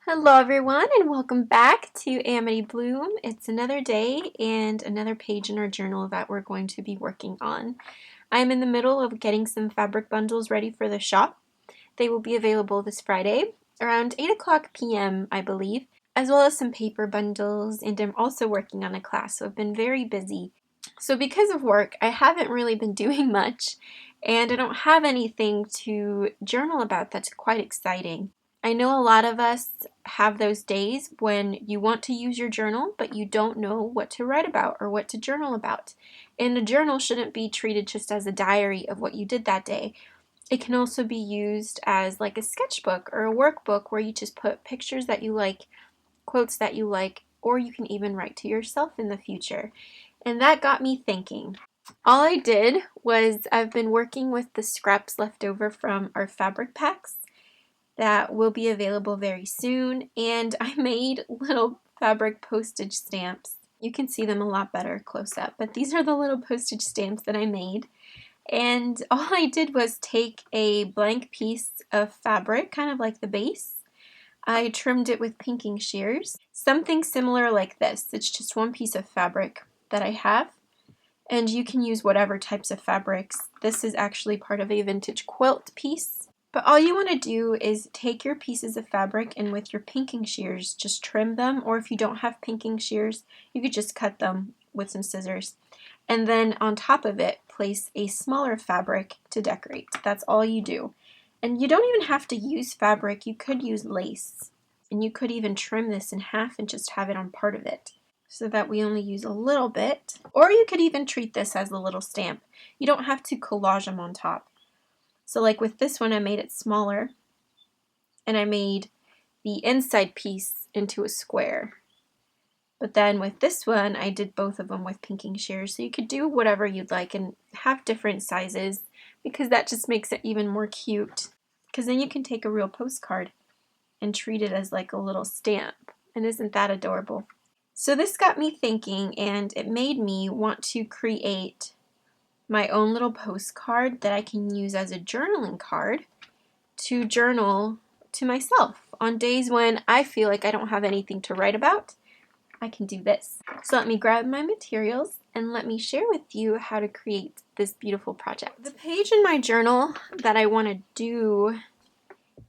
Hello everyone and welcome back to Amity Bloom. It's another day and another page in our journal that we're going to be working on. I'm in the middle of getting some fabric bundles ready for the shop. They will be available this Friday around 8 o'clock p.m. I believe, as well as some paper bundles, and I'm also working on a class, so I've been very busy. So because of work, I haven't really been doing much and I don't have anything to journal about that's quite exciting. I know a lot of us have those days when you want to use your journal, but you don't know what to write about or what to journal about. And a journal shouldn't be treated just as a diary of what you did that day. It can also be used as like a sketchbook or a workbook where you just put pictures that you like, quotes that you like, or you can even write to yourself in the future. And that got me thinking. All I did was I've been working with the scraps left over from our fabric packs that will be available very soon, and I made little fabric postage stamps. You can see them a lot better close up, but these are the little postage stamps that I made. And all I did was take a blank piece of fabric, kind of like the base. I trimmed it with pinking shears. Something similar like this. It's just one piece of fabric that I have, and you can use whatever types of fabrics. This is actually part of a vintage quilt piece. But all you want to do is take your pieces of fabric and with your pinking shears just trim them, or if you don't have pinking shears, you could just cut them with some scissors. And then on top of it, place a smaller fabric to decorate. That's all you do. And you don't even have to use fabric, you could use lace. And you could even trim this in half and just have it on part of it, so that we only use a little bit. Or you could even treat this as a little stamp. You don't have to collage them on top. So like with this one, I made it smaller, and I made the inside piece into a square. But then with this one, I did both of them with pinking shears. So you could do whatever you'd like and have different sizes, because that just makes it even more cute. Because then you can take a real postcard and treat it as like a little stamp. And isn't that adorable? So this got me thinking, and it made me want to create my own little postcard that I can use as a journaling card to journal to myself on days when I feel like I don't have anything to write about. I can do this. So let me grab my materials and let me share with you how to create this beautiful project. The page in my journal that I want to do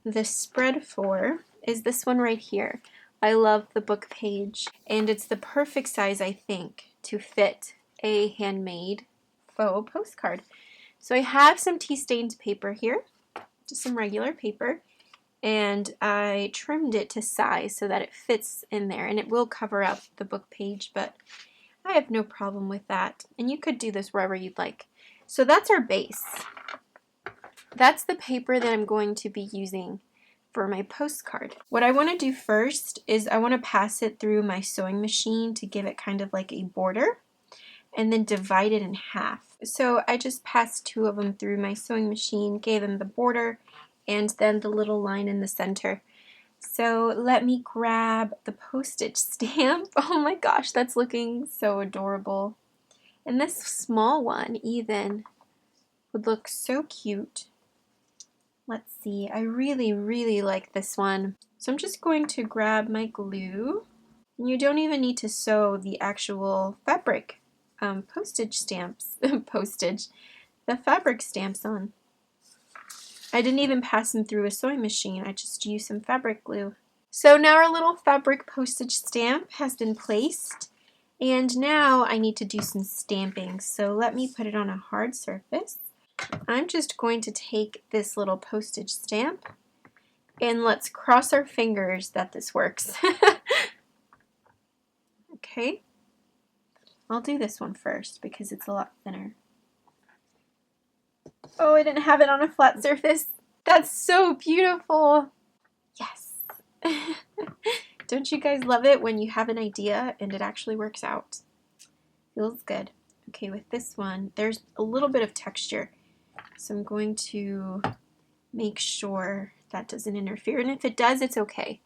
the spread for is this one right here. I love the book page, and it's the perfect size, I think, to fit a handmade faux postcard. So I have some tea stained paper here, just some regular paper, and I trimmed it to size so that it fits in there, and it will cover up the book page, but I have no problem with that. And you could do this wherever you'd like. So that's our base. That's the paper that I'm going to be using for my postcard. What I want to do first is I want to pass it through my sewing machine to give it kind of like a border, and then divide it in half. So I just passed two of them through my sewing machine, gave them the border, and then the little line in the center. So let me grab the postage stamp. Oh my gosh, that's looking so adorable. And this small one even would look so cute. Let's see, I really like this one. So I'm just going to grab my glue. You don't even need to sew the actual fabric postage stamps, the fabric stamps on. I didn't even pass them through a sewing machine, I just used some fabric glue. So now our little fabric postage stamp has been placed, and now I need to do some stamping. So let me put it on a hard surface. I'm just going to take this little postage stamp, and let's cross our fingers that this works. Okay. I'll do this one first because it's a lot thinner. Oh, I didn't have it on a flat surface. That's so beautiful. Yes. Don't you guys love it when you have an idea and it actually works out? Feels good. Okay, with this one, there's a little bit of texture. So I'm going to make sure that doesn't interfere. And if it does, it's okay.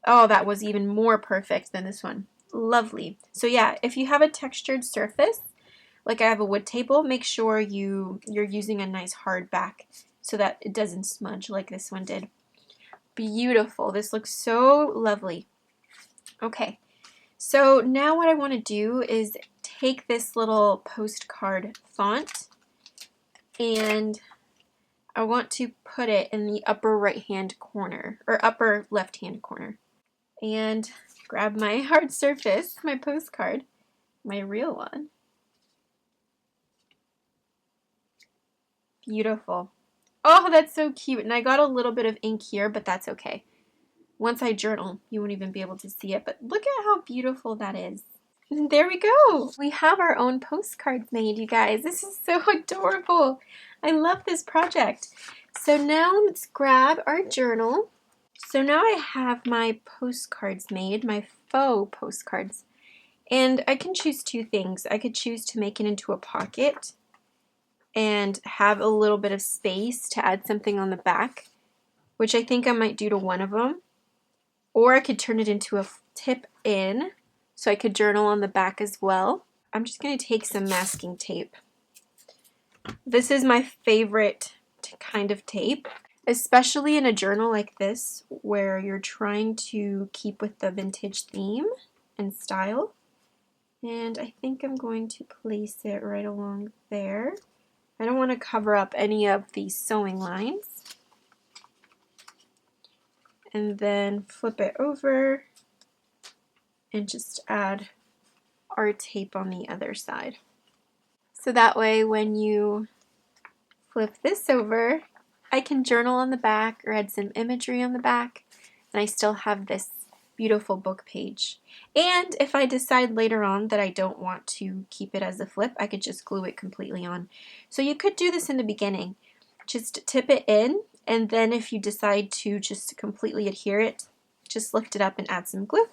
Oh, that was even more perfect than this one. Lovely. So yeah, if you have a textured surface, like I have a wood table, make sure you're using a nice hard back so that it doesn't smudge like this one did. beautiful. This looks so lovely. Okay, so now what I want to do is take this little postcard font and I want to put it in the upper right hand corner or upper left hand corner and grab my hard surface, my postcard, my real one. Beautiful. Oh, that's so cute. And I got a little bit of ink here, but that's okay. Once I journal, you won't even be able to see it, but look at how beautiful that is. And there we go. We have our own postcards made, you guys. This is so adorable. I love this project. So now let's grab our journal. So now I have my postcards made, my faux postcards. And I can choose two things. I could choose to make it into a pocket and have a little bit of space to add something on the back, which I think I might do to one of them. Or I could turn it into a tip in, so I could journal on the back as well. I'm just going to take some masking tape. This is my favorite kind of tape, especially in a journal like this where you're trying to keep with the vintage theme and style. And I think I'm going to place it right along there. I don't want to cover up any of these sewing lines. And then flip it over and just add our tape on the other side. So that way when you flip this over, I can journal on the back or add some imagery on the back, and I still have this beautiful book page. And if I decide later on that I don't want to keep it as a flip, I could just glue it completely on. So you could do this in the beginning. Just tip it in, and then if you decide to just completely adhere it, just lift it up and add some glue,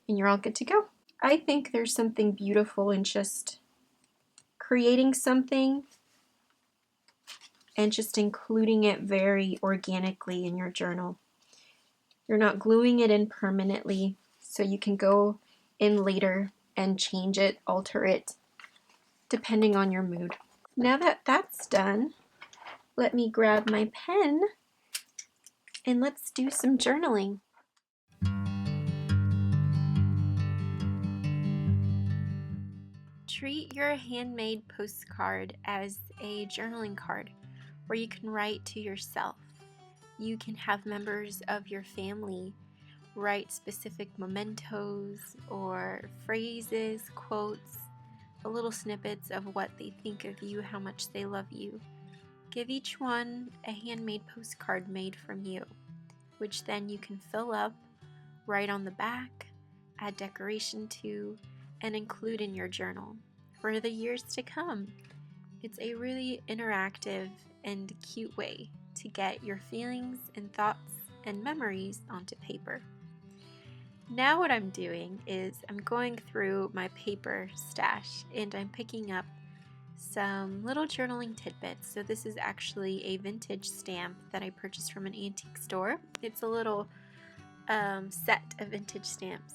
and you're all good to go. I think there's something beautiful in just creating something and just including it very organically in your journal. You're not gluing it in permanently, so you can go in later and change it, alter it, depending on your mood. Now that that's done, let me grab my pen and let's do some journaling. Treat your handmade postcard as a journaling card where you can write to yourself. You can have members of your family write specific mementos or phrases, quotes, little snippets of what they think of you, how much they love you. Give each one a handmade postcard made from you, which then you can fill up, write on the back, add decoration to, and include in your journal for the years to come. It's a really interactive and cute way to get your feelings and thoughts and memories onto paper. Now what I'm doing is I'm going through my paper stash and I'm picking up some little journaling tidbits. So this is actually a vintage stamp that I purchased from an antique store. It's a little set of vintage stamps.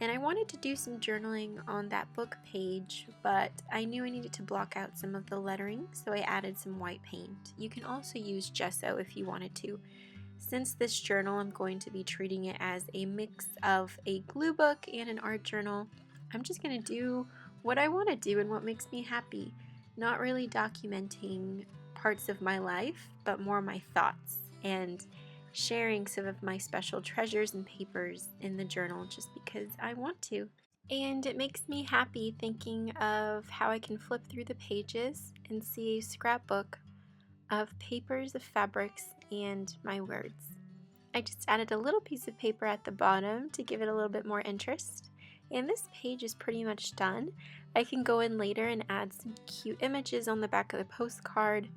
And I wanted to do some journaling on that book page, but I knew I needed to block out some of the lettering, so I added some white paint. You can also use gesso if you wanted to. Since this journal, I'm going to be treating it as a mix of a glue book and an art journal. I'm just going to do what I want to do and what makes me happy. Not really documenting parts of my life, but more my thoughts and sharing some of my special treasures and papers in the journal just because I want to. And it makes me happy thinking of how I can flip through the pages and see a scrapbook of papers, of fabrics, and my words. I just added a little piece of paper at the bottom to give it a little bit more interest. And this page is pretty much done. I can go in later and add some cute images on the back of the postcard,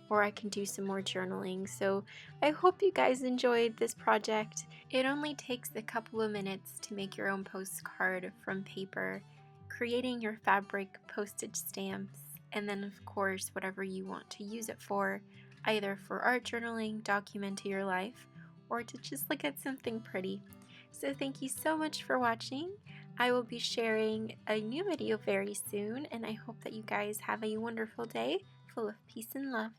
or I can do some more journaling. So I hope you guys enjoyed this project. It only takes a couple of minutes to make your own postcard from paper, creating your fabric postage stamps, and then of course whatever you want to use it for, either for art journaling, documenting your life, or to just look at something pretty. So thank you so much for watching. I will be sharing a new video very soon, and I hope that you guys have a wonderful day full of peace and love.